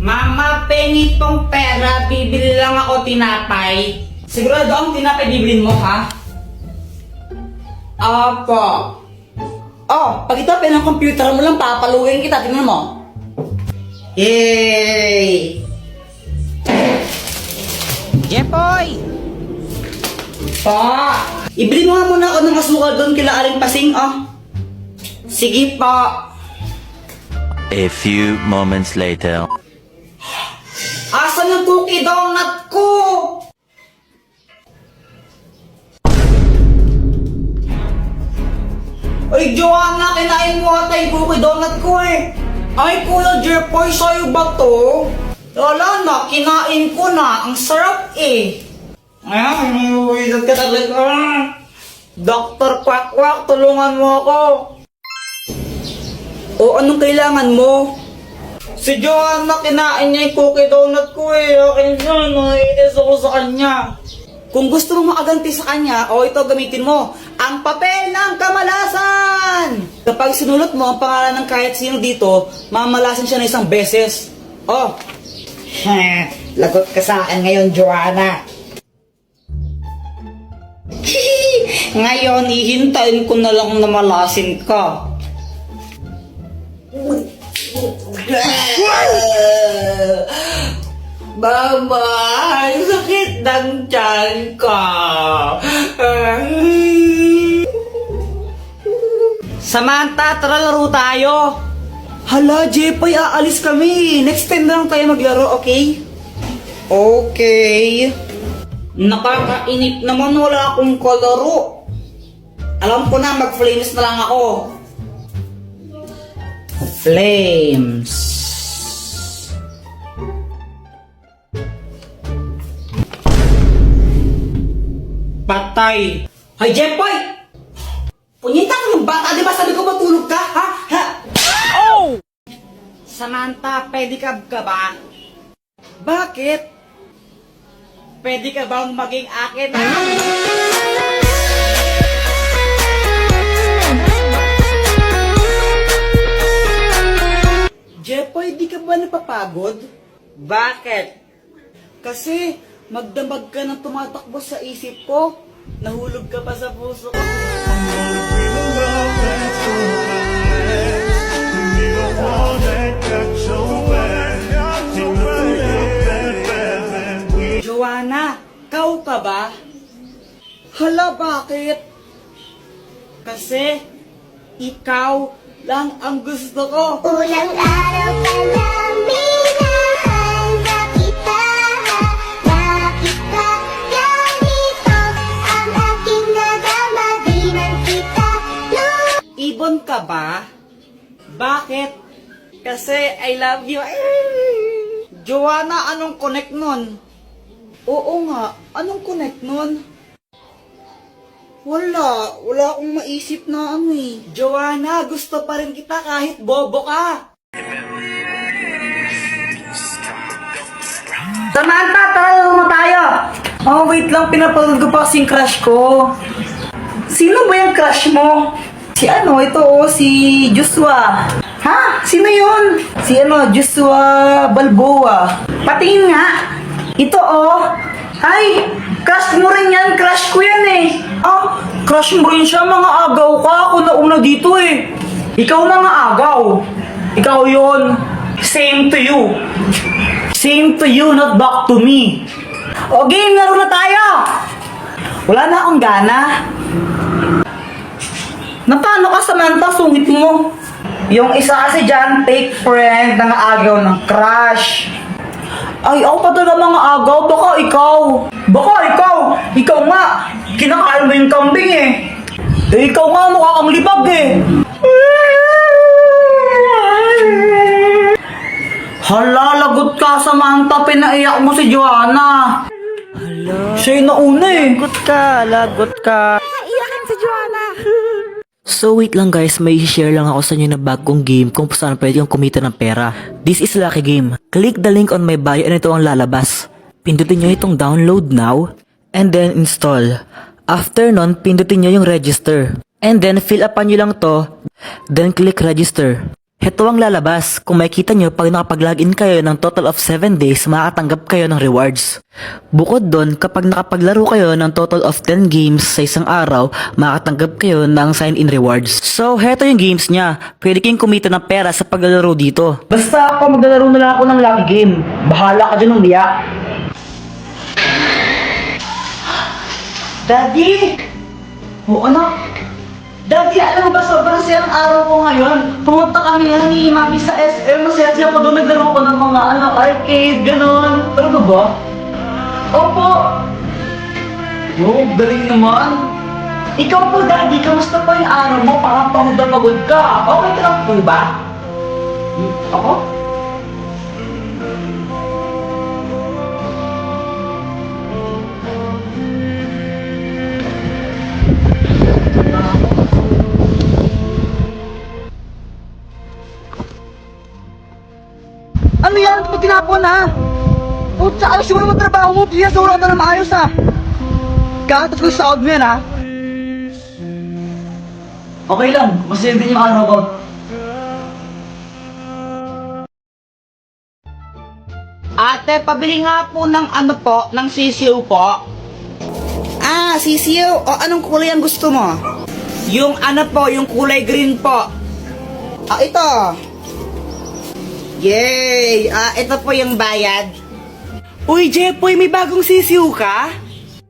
Mama, pengi tong pera, bibili lang ako tinapay. Sigurado ang tinapay bibilin mo, ha? Apo. Oh, pag ito ng computer mo lang, papaluin kita, tingnan mo. Yay! Jepoy! Pa! Ibili mo nga muna ako ng asukal doon kila Aling Pasing, oh. Sige pa. A few moments later. Asan yung cookie donut ko? Ay, Joanna, kinain mo ata yung cookie donut ko eh. Ay, Kuya Jepoy, sa'yo ba to? Wala na, kinain ko na. Ang sarap eh. Ay, mawiwizard ka talaga. Dr. Quack-Quack, tulungan mo ako. O, anong kailangan mo? Si Joanna, kinain niya yung cookie donut ko eh. Akin yun, naiinis ako sa kanya. Kung gusto mong makaganti sa kanya, o ito gamitin mo, ang papel ng kamalasan! Kapag sinulot mo ang pangalan ng kahit sino dito, mamalasan siya na isang beses. Oh, lagot ka sa akin ngayon, Joanna. Ngayon, ihintayin ko na lang na malasin ka. Mama, sakit ng tiyan ka. Samantha, tara laro tayo. Hala, Jepoy, aalis kami. Next time na lang tayo maglaro, okay? Okay. Nakakainip naman, wala akong kalaro. Alam ko na, mag-flames na lang ako. Flames. Patay. Hoy, Jepoy! Punyita ka ng bata, di ba sabi ko matulog ka, ha? Ha? Oh! Samantha, pedicab ka ba? Bakit? Pwede ka bang maging akin, ha? Jepoy, di ka ba napapagod? Bakit? Kasi magdamag ka ng tumatakbo sa isip ko. Nahulog ka pa sa puso ko. Joanna, kau ka ba? Hala, bakit? Kasi ikaw lang ang gusto ko. Ulang araw pa lang minahanda kita. Bakit ba ganito ang aking nadama? Di man kita Ibon ka ba? Bakit? Kasi I love you. Joanna, anong connect nun? Oo nga, anong connect nun? Wala akong maisip na ano eh. Joanna, gusto pa rin kita kahit bobo ka. Samantha, tara mo tayo. Oh, wait lang, pinapanood ko pa kasing crush ko. Sino ba yung crush mo? Si ano, ito si Joshua. Ha? Sino yun? Si Joshua Balboa. Patingin nga. Ito Ay, crush mo rin yan. Crush ko yan eh. Crush mo rin siya. Mga agaw ka. Ako na una dito eh. Ikaw mga agaw. Ikaw yun. Same to you. Same to you, not back to me. O game, laro na tayo. Wala na akong gana. Napano ka, Samantha? Sungit mo. Yung isa kasi dyan, fake friend, nangaagaw ng crush. Ay, ako pa talaga mga agaw. Baka ikaw. Ikaw nga. Kinakain mo yung kambing eh. Ikaw nga, mukha kang libag eh. Hala, lagot ka, Samantha. Pinaiyak mo si Joanna. Hala. Siya yung nauna eh. Lagot ka. Iyakin si Joanna. So wait lang guys, may share lang ako sa inyo na bagong game kung saan pwede kang kumita ng pera. This is Lucky Game. Click the link on my bio and ito ang lalabas. Pindutin nyo itong download now and then install. After nun, pindutin nyo yung register. And then, fill upan nyo lang to, then click register. Heto ang lalabas. Kung makikita nyo, pag nakapag-login kayo ng total of 7 days, makakatanggap kayo ng rewards. Bukod doon, kapag nakapaglaro kayo ng total of 10 games sa isang araw, makakatanggap kayo ng sign-in rewards. So, heto yung games niya. Pwede kayong kumita ng pera sa paglalaro dito. Basta ako maglalaro na lang ako ng lucky game. Bahala ka dyan ng liya. Daddy! Oo, anak. Daddy, alam mo ba, sobrang sayang araw ko ngayon. Pumunta kami ni Mami sa SM. Masaya ko doon. Naglaro ko ng mga arcade, gano'n. Ano ka ba? Opo. Oo, galing naman. Ikaw po, Daddy, kamusta pa yung araw mo? Parang pagod na pagod ka. Okay ka lang po ba? Ako? Ano yan? Ito tinapon ha? O, tsaka siguro mo trabaho mo. Diyan siguro ka na maayos ha. Kakatas ko sa sahod mo yan ha. Okay lang. Masaya din yung araw ko. Ate, pabili nga po ng ano po, ng sisiw po. Ah, sisiyo. O, anong kulay ang gusto mo? Yung ano po, yung kulay green po. Ah, ito. Yay! Ito po yung bayad. Uy, Jepoy, may bagong sisiw ka?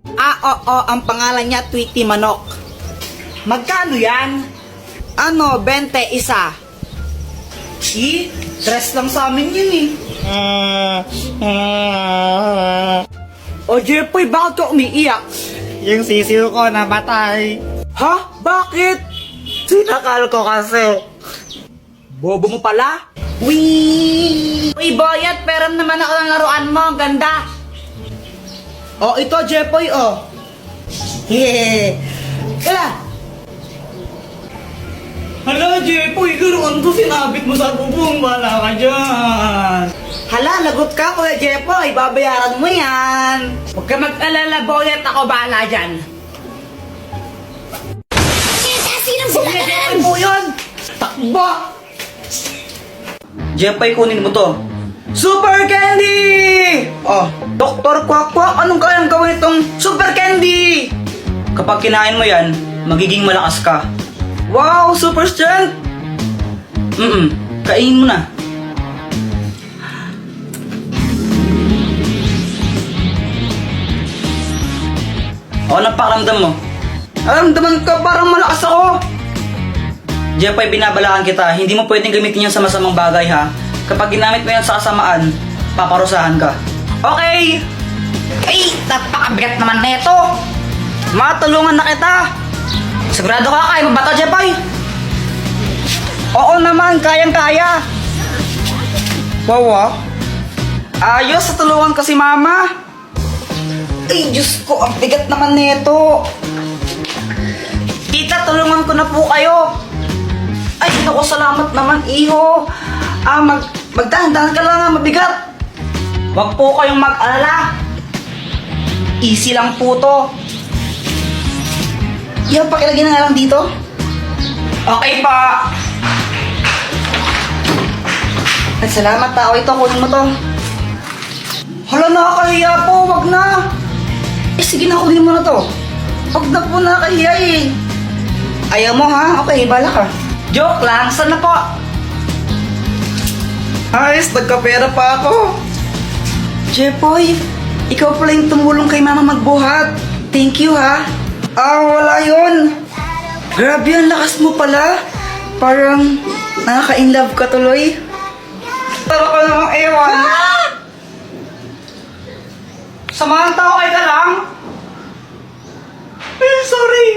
Oo, ang pangalan niya Tweety Manok. Magkano yan? Ano, 20 isa. Stress lang sa amin yun eh. O Jepoy, bakit ka umiiyak? Yung sisiw ko namatay. Ha? Bakit? Sinakal ko kasi. Bobo mo pala? Wee! Uy, Boyat, peram naman ako ng laruan mo. Ang ganda. Oh, ito, Jepoy, oh. Yeah. Kaya. Hala, Jepoy, laruan to. Sinabit mo sa bubong. Wala ka dyan. Hala, lagot ka, Kuya Jepoy. Babayaran mo yan. Huwag ka mag-alala, Boyat. Ako bahala dyan. Kuya Jepoy po yun. Takbo. Jepay, kunin mo to. Super Candy! Oh, Dr. Quack Quack, anong kayang gawin itong Super Candy? Kapag kinain mo yan, magiging malakas ka. Wow, super strength! Kainin mo na. O, anong pakiramdam mo? Aramdaman ka, parang malakas ako. Jepay, binabalaan kita, hindi mo pwedeng gamitin yan sa masamang bagay ha. Kapag ginamit mo yan sa kasamaan, paparusahan ka. Okay! Ay, napakabigat naman neto. Matulungan na kita! Sigurado ka, kaya mo ba ito, Jepoy? Oo naman, kayang-kaya! Wow, ayos, tulungan ko si Mama! Ay, Diyos ko, ang bigat naman neto! Tita, tulungan ko na po kayo! Ay, naku, salamat naman, iho! Magdahan-dahan ka lang, mabigat! Huwag po kayong mag-alala! Easy lang po to! Yan, pakilagay na nga lang dito. Okay pa! Ay, salamat tao. Ito, kunin mo to. Hala, nakakahiya po. Wag na. Eh, sige na, kunin mo na to. Wag na po, nakakahiya eh. Ayaw mo ha? Okay, bala ka. Joke lang. Saan na po? Ayos, nagkapera pa ako. Jepoy, ikaw pala yung tumulong kay Mama magbuhat. Thank you ha. Wala yun. Grabe, ang lakas mo pala. Parang nakaka-inlove ka tuloy. Tara ka namang ewan. Samahan tao kay ka lang. Eh, sorry.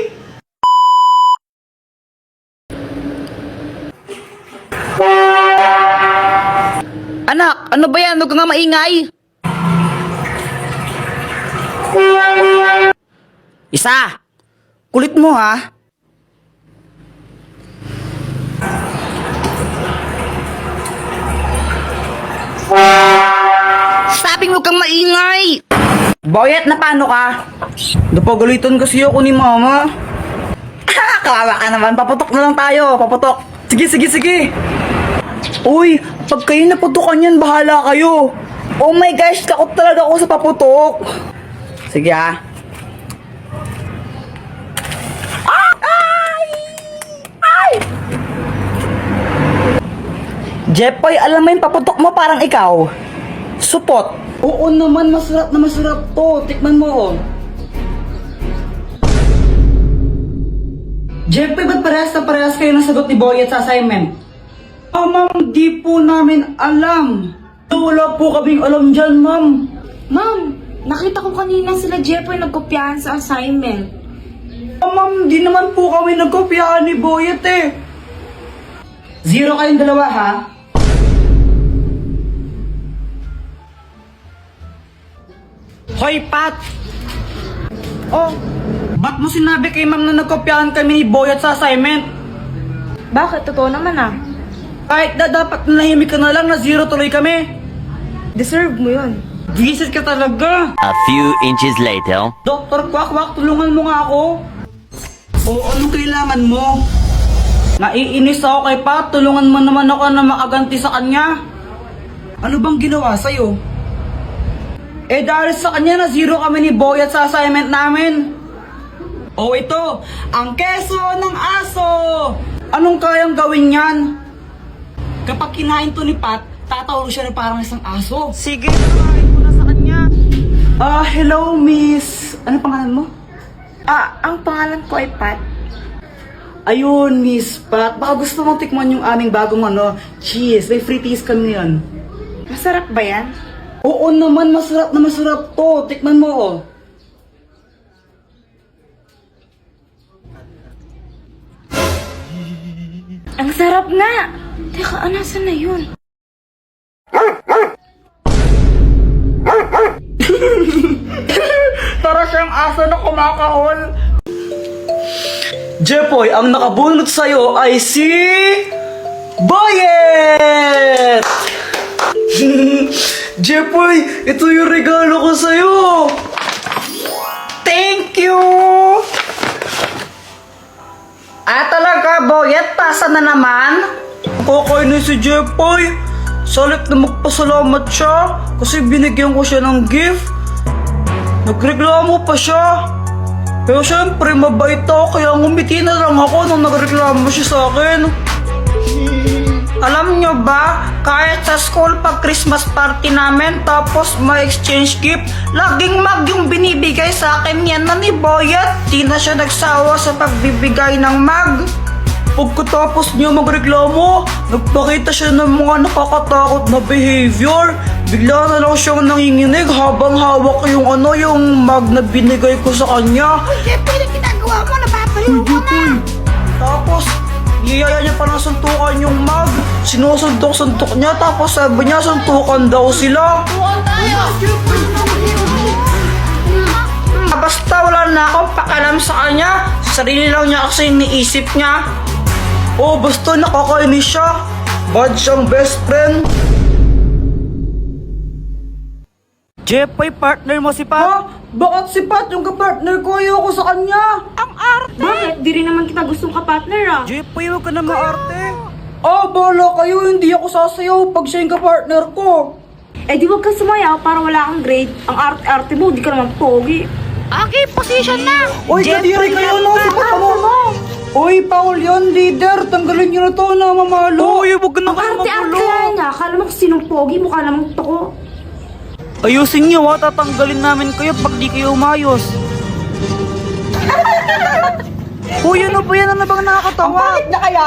Anak, ano ba yan? Huwag ka nga maingay. Isa. Kulit mo ha. Sabing huwag kang maingay. Boyet, na paano ka? Napagalitan kasi ako ni Mama. Kawawa ka naman. Paputok na lang tayo. Paputok. Sige. Uy, pag kayo naputukan yan, bahala kayo. Oh my gosh, takot talaga ako sa paputok. Sige ah. Jepoy, alam mo yung paputok mo parang ikaw. Supot. Oo naman, masarap na masarap to. Tikman mo oh. Jepoy, ba't parehas na parehas kayo ng sagot ni Boyet sa assignment? Ma'am, di po namin alam. Wala po kaming alam dyan, ma'am. Ma'am, nakita ko kanina sila Jeffoy nagkopyahan sa assignment. Ma'am, di naman po kami nagkopyahan ni Boyet eh. 0 kayong dalawa ha? Hoy, Pat! Oh, ba't mo sinabi kay ma'am na nagkopyahan kami ni Boyet sa assignment? Bakit? Totoo naman ah. Kahit na dapat nahimik ka na lang na 0 tuloy kami. Deserve mo yun. Visit ka talaga. A few inches later. Dr. Quack, tulungan mo nga ako. O anong kailangan mo? Naiinis ako kay Pat, tulungan mo naman ako na makaganti sa kanya. Ano bang ginawa sa'yo? Eh dahil sa kanya na 0 kami ni Boyet sa assignment namin. O ito, ang keso ng aso. Anong kayang gawin yan? Kapag kinain to ni Pat, tatawag siya na parang isang aso. Sige, kinain ko na sa kanya. Hello miss. Ano pangalan mo? Ang pangalan ko ay Pat. Ayun, Miss Pat. Baka gusto mong tikman yung aming bagong cheese. May free teas kami ngayon. Masarap ba yan? Oo naman, masarap na masarap to. Tikman mo, oh. Ang sarap nga! Teka, anasan na yun? Para siyang aso na kumakahol. Jepoy, ang nakabunot sa'yo ay si... Boyet! Jepoy, ito yung regalo ko sa'yo. Thank you! Talaga, Boyet, pasa na naman? Kakainin si Jepoy. Salit na magpasalamat siya kasi binigyan ko siya ng gift. Nagreklamo pa siya. Pero syempre, mabait ako kaya ngumiti na lang ako nung nagreklamo siya sa akin. Alam nyo ba, kahit sa school pag Christmas party namin tapos may exchange gift, laging mag yung binibigay sa akin yan na ni Boyet. Di na siya nagsawa sa pagbibigay ng mag. Pagkatapos niya magreklamo, nagpakita siya ng mga nakakatakot na behavior. Bigla na lang siyang nanginginig habang hawak yung yung mag na binigay ko sa kanya. Jepoy, na ginagawa mo, napapaliw ko na. Tapos, niyaya niya pa ng suntukan yung mag. Sinusuntok-suntok niya, tapos sabi niya suntukan daw sila. Basta wala na akong pakialam sa kanya. Sarili lang niya kasi iniisip niya. Oh, basta nakakainis siya. Bad siyang best friend. Jepoy, partner mo si Pat? Ha? Bakit si Pat yung kapartner ko? Ayoko sa kanya. Ang arte. Bakit? Di rin naman kita gustong kapartner ah. Jepoy, huwag ka na maarte. Bahala kayo. Hindi ako sasayaw pag siya yung kapartner ko. Eh di wag ka sumayaw para wala kang grade. Ang arte-arte mo, di ka naman pogi. Okay, position na. Uy, kadiri kayo no. Sipat mo. Uy, Paul yun, leader. Tanggalin niyo na to na mamalo. Uy, huwag na kayo Arte-arte lang niya. Akala mo kung sinong pogi, mukha namang toko. Ayusin niyo ha. Tatanggalin namin kayo pag di kayo umayos. Uy, ano ba yan? Ano bang nakakatawa? Ang bakit na kaya?